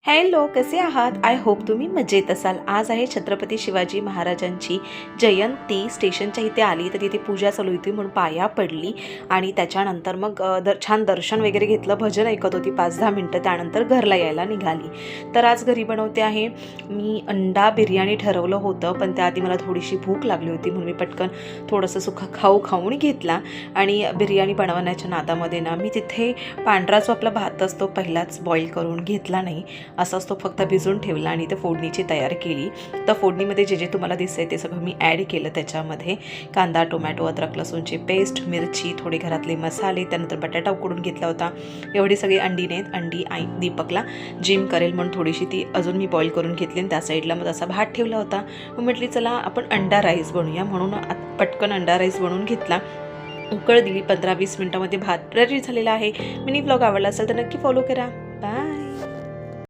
Hello, कसे आहात? I hope तुम्ही मजेत असाल. आज आहे छत्रपती शिवाजी महाराजांची जयंती. स्टेशनच्या इथे आली तर तिथे पूजा चालू होती म्हणून पाया पडली आणि त्याच्यानंतर मग छान दर्शन वगैरे घेतलं. भजन ऐकत होती 5-10 मिनटं. त्यानंतर घरला यायला निघाली. तर आज घरी बनवते आहे मी अंडा बिर्याणी ठरवलं होतं, पण त्याआधी मला थोडीशी भूक लागली होती म्हणून मी पटकन थोडंसं सुखा खाऊन घेतला. आणि बिर्याणी बनवण्याच्या नादामध्ये ना मी तिथे पांढरा जो आपला भात असतो पहिलाच बॉईल करून घेतला नाही, असाच तो फक्त भिजवून ठेवला आणि ते फोडणीची तयार केली. तर फोडणीमध्ये जे जे तुम्हाला दिसतंय ते सगळं मी ॲड केलं. त्याच्यामध्ये कांदा, टोमॅटो, अद्रक लसूणची पेस्ट, मिरची, थोडे घरातले मसाले, त्यानंतर बटाटा उकडून घेतला होता. एवढी सगळी अंडी आई दीपकला जिम करेल म्हणून थोडीशी ती अजून मी बॉईल करून घेतली आणि त्या साईडला मग असा भात ठेवला होता. मग म्हटली चला आपण अंडा राईस बनवूया म्हणून पटकन अंडा राईस बनवून घेतला. उकळ दिली. 15-20 मिनटामध्ये भात रेडी झालेला आहे. मिनी व्लॉग आवडला असेल तर नक्की फॉलो करा. बाय.